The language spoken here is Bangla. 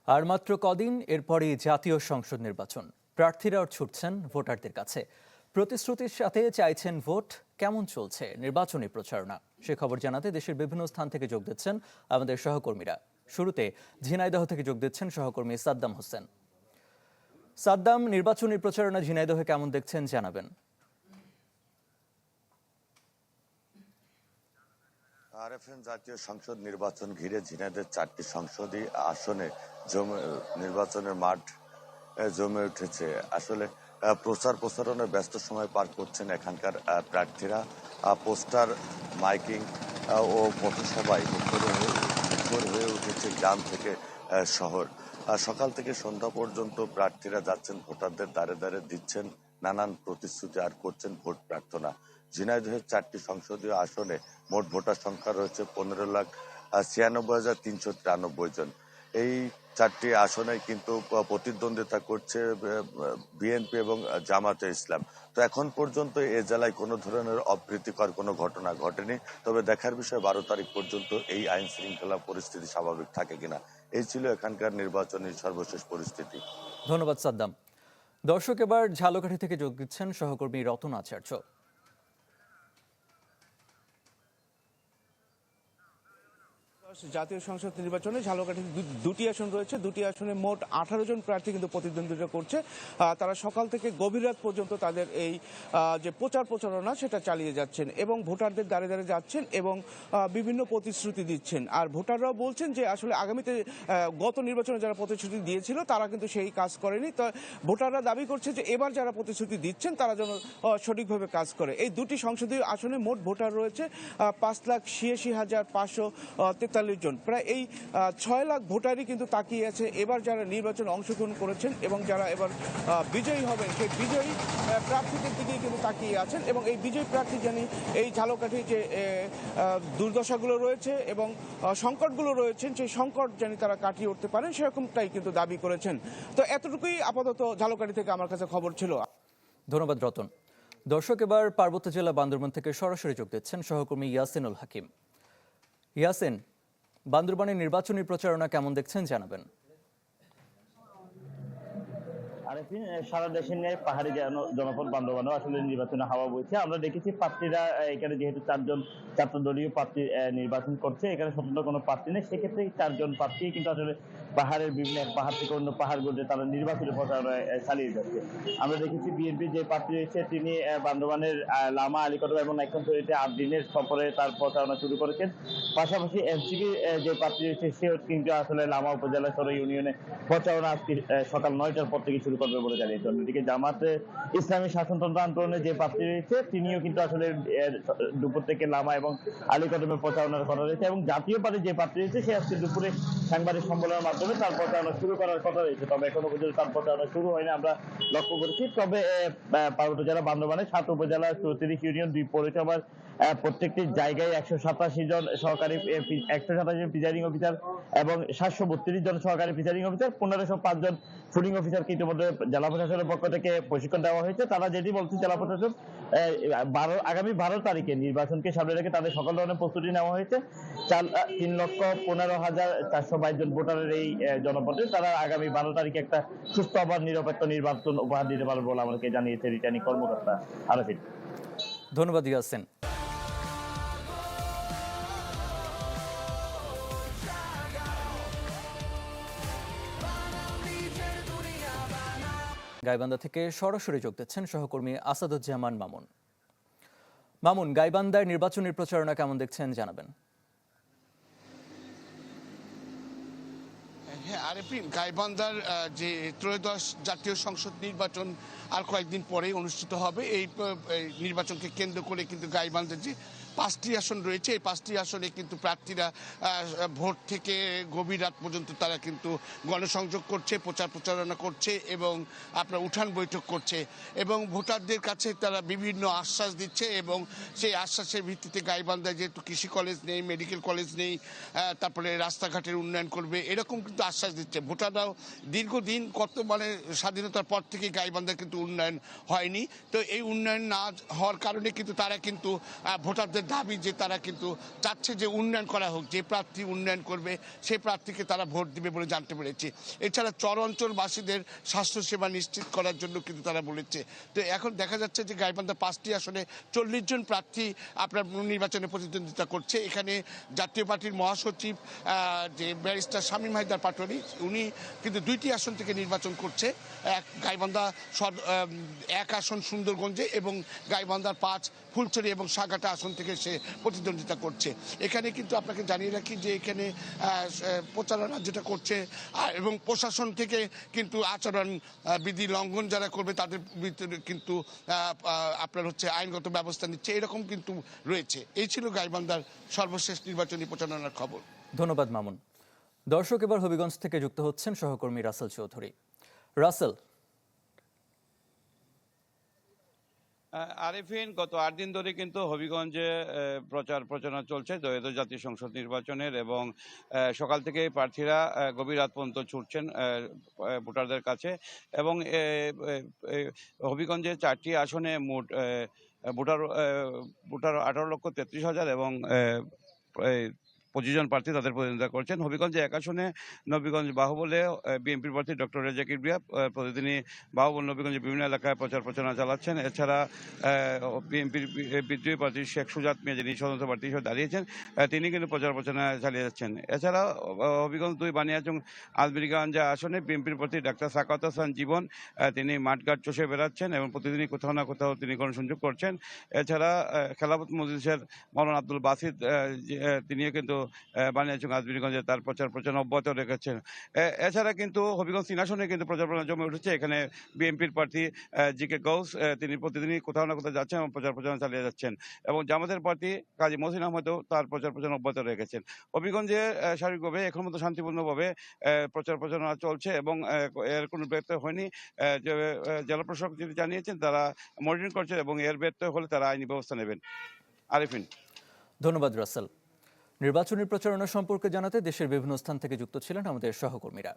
আর মাত্র কদিন এরপরই জাতীয় সংসদ নির্বাচন। প্রার্থীরাও ছুটছেন ভোটারদের কাছে, প্রতিশ্রুতির সাথে চাইছেন ভোট। কেমন চলছে নির্বাচনী প্রচারণা, সে খবর জানাতে দেশের বিভিন্ন স্থান থেকে যোগ দিচ্ছেন আমাদের সহকর্মীরা। শুরুতে ঝিনাইদহ থেকে যোগ দিচ্ছেন সহকর্মী সাদ্দাম হোসেন। সাদ্দাম, নির্বাচনী প্রচারণা ঝিনাইদহে কেমন দেখছেন জানাবেন। আরএফএন জাতীয় সংসদ নির্বাচন ঘিরে ঝিনাইদহের 4টি সংসদীয় আসনে নির্বাচনের মাঠ জমে উঠেছে। আসলে প্রচারণায় ব্যস্ত সময় পার করছেন এখানকার প্রার্থীরা। পোস্টার, মাইকিং ও পথসভায় মুখর হয়ে উঠেছে গ্রাম থেকে শহর। সকাল থেকে সন্ধ্যা পর্যন্ত প্রার্থীরা যাচ্ছেন ভোটারদের দ্বারে দ্বারে, দিচ্ছেন নানান প্রতিশ্রুতি আর করছেন ভোট প্রার্থনা। ঝিনাইদহের 4টি সংসদীয় আসনে মোট ভোটার সংখ্যা রয়েছে 15,96,393 জন। এই 4টি আসনে কিন্তু প্রতিদ্বন্দ্বিতা করছে বিএনপি এবং জামাতে ইসলাম। তো এখন পর্যন্ত এ জেলায় কোনো ধরনের অপ্রীতিকর কোনো ঘটনা ঘটেনি। তবে দেখার বিষয় 12 তারিখ পর্যন্ত এই আইন শৃঙ্খলা পরিস্থিতি স্বাভাবিক থাকে কিনা। এই ছিল এখানকার নির্বাচনী সর্বশেষ পরিস্থিতি। ধন্যবাদ সাদ্দাম। দর্শক, এবার ঝালকাঠি থেকে যোগ দিচ্ছেন সহকর্মী রতন আচার্য। জাতীয় সংসদ নির্বাচনে ঝালকাঠির দুটি আসন রয়েছে। দুটি আসনে মোট 18 জন প্রার্থী কিন্তু প্রতিদ্বন্দ্বিতা করছে। তারা সকাল থেকে গভীর রাত পর্যন্ত তাদের এই যে প্রচারণা সেটা চালিয়ে যাচ্ছেন এবং ভোটারদের দ্বারে দ্বারে যাচ্ছেন এবং বিভিন্ন প্রতিশ্রুতি দিচ্ছেন। আর ভোটাররাও বলছেন যে আসলে আগামীতে গত নির্বাচনে যারা প্রতিশ্রুতি দিয়েছিল তারা কিন্তু সেই কাজ করেনি। তো ভোটাররা দাবি করছে যে এবার যারা প্রতিশ্রুতি দিচ্ছেন তারা যেন সঠিকভাবে কাজ করে। এই দুটি সংসদীয় আসনে মোট ভোটার রয়েছে 5,86,543 জন। প্রায় এই 6 লাখ ভোটারই কিন্তু তাকিয়ে আছে এবার যারা নির্বাচনে অংশগ্রহণ করেছেন এবং যারা এবার বিজয়ী হবেন সেই বিজয়ী প্রার্থীদের দিকেই কিন্তু তাকিয়ে আছেন। এবং এই বিজয়ী প্রার্থী জানি এই ঝালকাঠি যে দুর্দশাগুলো রয়েছে এবং সংকটগুলো রয়েছেন সেই সংকট জানি তারা কাটিয়ে উঠতে পারেন, সেরকমটাই কিন্তু দাবি করেছেন। তো এতটুকুই আপাতত ঝালকাঠি থেকে আমার কাছে খবর ছিল। ধন্যবাদ রতন। দর্শক, এবার পার্বত্য জেলা বান্দরবান থেকে সরাসরি যোগ দিচ্ছেন সহকর্মী ইয়াসিনুল হাকিম। ইয়াসিন, বান্দরবানের নির্বাচনী প্রচারণা কেমন দেখছেন জানাবেন। আরেফিন, সারা দেশের ন্যায় পাহাড়ি জনপদ বান্দরবানেও আসলে নির্বাচনে হাওয়া বইছে। আমরা দেখেছি প্রার্থীরা এখানে যেহেতু 4 জন দলীয় প্রার্থী নির্বাচন করছে, এখানে স্বতন্ত্র কোনো প্রার্থী নেই, সেক্ষেত্রে 4 জন প্রার্থী কিন্তু আসলে পাহাড়ের বিভিন্ন এক পাহাড় থেকে অন্য পাহাড় ঘুরে তারা নির্বাচনী প্রচারণায় চালিয়ে যাচ্ছে। আমরা দেখেছি বিএনপি যে প্রার্থী রয়েছে তিনি বান্দরবানের লামা, আলীকদম এবং নাইক্ষ্যংছড়িতে 8 দিনের সফরে তার প্রচারণা শুরু করেছেন। পাশাপাশি এনসিপি যে প্রার্থী রয়েছে সেও কিন্তু আসলে লামা উপজেলা সদর ইউনিয়নে প্রচারণা আজকে সকাল 9টার পর থেকে শুরু করবে বলে জানিয়েছেন। অন্যদিকে জামাতে ইসলামী শাসনতন্ত্র আন্দোলনের যে প্রার্থী রয়েছে তিনিও কিন্তু আসলে দুপুর থেকে লামা এবং আলীকদমের প্রচারণার কথা রয়েছে এবং জাতীয় পার্টির যে প্রার্থী রয়েছে সে আজকে দুপুরে সাংবাদিক সম্মেলনের মাধ্যমে তার প্রচারণা শুরু করার কথা রয়েছে। তবে এখনো পর্যন্ত তার প্রচারণা শুরু হয়নি আমরা লক্ষ্য করেছি। তবে পার্বত্য জেলা বান্দরবানের 7 উপজেলা 34 ইউনিয়ন 2 পৌরসভার প্রত্যেকটি জায়গায় 187 জন সহকারী 187 জন প্রিজাইডিং অফিসার এবং 732 জন সহকারী প্রিজাইডিং অফিসার, 1505 জন ফুডিং অফিসারকে ইতিমধ্যে জেলা প্রশাসনের পক্ষ থেকে প্রশিক্ষণ দেওয়া হয়েছে। তারা যেটি বলছে জেলা প্রশাসন আগামী 12 তারিখে নির্বাচনকে সামনে রেখে তাদের সকল ধরনের প্রস্তুতি নেওয়া হয়েছে। 3,15,422 জন ভোটারের এই জনপদে তারা আগামী 12 তারিখে একটা সুস্থ আবার নিরপেক্ষ নির্বাচন উপহার দিতে পারবে বলে আমাকে জানিয়েছে রিটার্নিং কর্মকর্তা। আরফিন, ধন্যবাদ ইয়াসিন। গাইবান্ধা থেকে সরাসরি যোগ দিচ্ছেন সহকর্মী আসাদুজ্জামান মামুন। মামুন, গাইবান্ধায় নির্বাচনী প্রচারণা কেমন দেখছেন জানাবেন। হ্যাঁ আরেফিন, গাইবান্ধার যে ত্রয়োদশ জাতীয় সংসদ নির্বাচন আর কয়েকদিন পরেই অনুষ্ঠিত হবে। এই নির্বাচনকে কেন্দ্র করে কিন্তু গাইবান্ধার যে 5টি আসন রয়েছে এই 5টি আসনে কিন্তু প্রার্থীরা ভোট থেকে গভীর রাত পর্যন্ত তারা কিন্তু গণসংযোগ করছে, প্রচারণা করছে এবং আপনার উঠান বৈঠক করছে এবং ভোটারদের কাছে তারা বিভিন্ন আশ্বাস দিচ্ছে এবং সেই আশ্বাসের ভিত্তিতে গাইবান্ধায় যেহেতু কৃষি কলেজ নেই, মেডিকেল কলেজ নেই, তারপরে রাস্তাঘাটের উন্নয়ন করবে এরকম কিন্তু আশ্বাস দিচ্ছে। ভোটাররাও দীর্ঘদিন মানে স্বাধীনতার পর থেকে গাইবান্ধার কিন্তু উন্নয়ন হয়নি। তো এই উন্নয়ন না হওয়ার কারণে কিন্তু তারা কিন্তু ভোটারদের দাবি যে তারা কিন্তু চাচ্ছে যে উন্নয়ন করা হোক, যে প্রার্থী উন্নয়ন করবে সেই প্রার্থীকে তারা ভোট দিবে বলে জানতে পেরেছি। এছাড়া চর অঞ্চলবাসীদের স্বাস্থ্যসেবা নিশ্চিত করার জন্য কিন্তু তারা বলেছে। তো এখন দেখা যাচ্ছে যে গাইবান্ধা 5টি আসনে 40 জন প্রার্থী আপনার নির্বাচনে প্রতিদ্বন্দ্বিতা করছে। এখানে জাতীয় পার্টির মহাসচিব যে ব্যারিস্টার শামীম হায়দার পাটোয়ারি, উনি কিন্তু 2টি আসন থেকে নির্বাচন করছে। গাইবান্ধা 1 আসন সুন্দরগঞ্জে এবং গাইবান্ধার 5 ফুলছড়ি এবং সাগাটা আসন থেকে সে প্রতিদ্বন্দ্বিতা করছে। এখানে কিন্তু আপনাকে জানিয়ে রাখি যে এখানে প্রচারণা যেটা করছে এবং প্রশাসন থেকে কিন্তু আচরণ বিধি লঙ্ঘন যারা করবে তাদের ভিতরে কিন্তু আপনার হচ্ছে আইনগত ব্যবস্থা নিচ্ছে, এরকম কিন্তু রয়েছে। এই ছিল গাইবান্ধার সর্বশেষ নির্বাচনী প্রচারণার খবর। ধন্যবাদ মামুন। দর্শক, এবার হবিগঞ্জ থেকে যুক্ত হচ্ছেন সহকর্মী রাসেল চৌধুরী। রাসেল, আরিফিন, গত 8 দিন ধরে কিন্তু হবিগঞ্জে প্রচারণা চলছে দ্বৈত জাতীয় সংসদ নির্বাচনের, এবং সকাল থেকে প্রার্থীরা গভীর রাত পর্যন্ত ছুটছেন ভোটারদের কাছে। এবং হবিগঞ্জে 4টি আসনে মোট ভোটার 18,33,000 এবং 25 জন প্রার্থী তাদের প্রতিদ্বন্দ্বিতা করছেন। হবিগঞ্জে 1 আসনে নবীগঞ্জ বাহুবলে বিএনপির প্রার্থী ডক্টর রেজা কিবরিয়া প্রতিদিনই বাহুবল নবীগঞ্জে বিভিন্ন এলাকায় প্রচারণা চালাচ্ছেন। এছাড়া বিএনপির বিদ্রোহী প্রার্থী শেখ সুজাত মিয়া, যিনি স্বতন্ত্র প্রার্থী হিসেবে দাঁড়িয়েছেন, তিনি কিন্তু প্রচারণা চালিয়ে যাচ্ছেন। এছাড়া হবিগঞ্জ 2 বানিয়াচং আলমিরগঞ্জ আসনে বিএনপির প্রার্থী ডাক্তার সাকাওয়াত হাসান জীবন, তিনি মাঠঘাট চষে বেড়াচ্ছেন এবং প্রতিদিনই কোথাও না কোথাও তিনি গণসংযোগ করছেন। এছাড়া খেলাফত মজলিসের মৌলানা আব্দুল বাসিত, তিনিও কিন্তু বানিয়াচং আজমিরগঞ্জে তার প্রচারণা অব্যাহত রেখেছেন। এছাড়া কিন্তু হবিগঞ্জ 3 আসনে কিন্তু প্রচারণা জমে উঠেছে। এখানে বিএনপির প্রার্থী জিকে গৌস, তিনি প্রতিদিনই কোথাও না কোথাও যাচ্ছেন এবং প্রচারণা চালিয়ে যাচ্ছেন, এবং জামাতের প্রার্থী কাজী মহসিন আহমেদও তার প্রচারণা অব্যাহত রেখেছেন। হবিগঞ্জে সার্বিকভাবে এখন মতো শান্তিপূর্ণভাবে প্রচারণা চলছে এবং এর কোনো ব্যত্যয় হয়নি। জেলা প্রশাসক যিনি জানিয়েছেন তারা মনিটরিং করছেন এবং এর ব্যত্যয় হলে তারা আইনি ব্যবস্থা নেবেন। আরিফিন, ধন্যবাদ রাসেল। নির্বাচনী প্রচারণা সম্পর্কে জানাতে দেশের বিভিন্ন স্থান থেকে যুক্ত ছিলেন আমাদের সহকর্মীরা।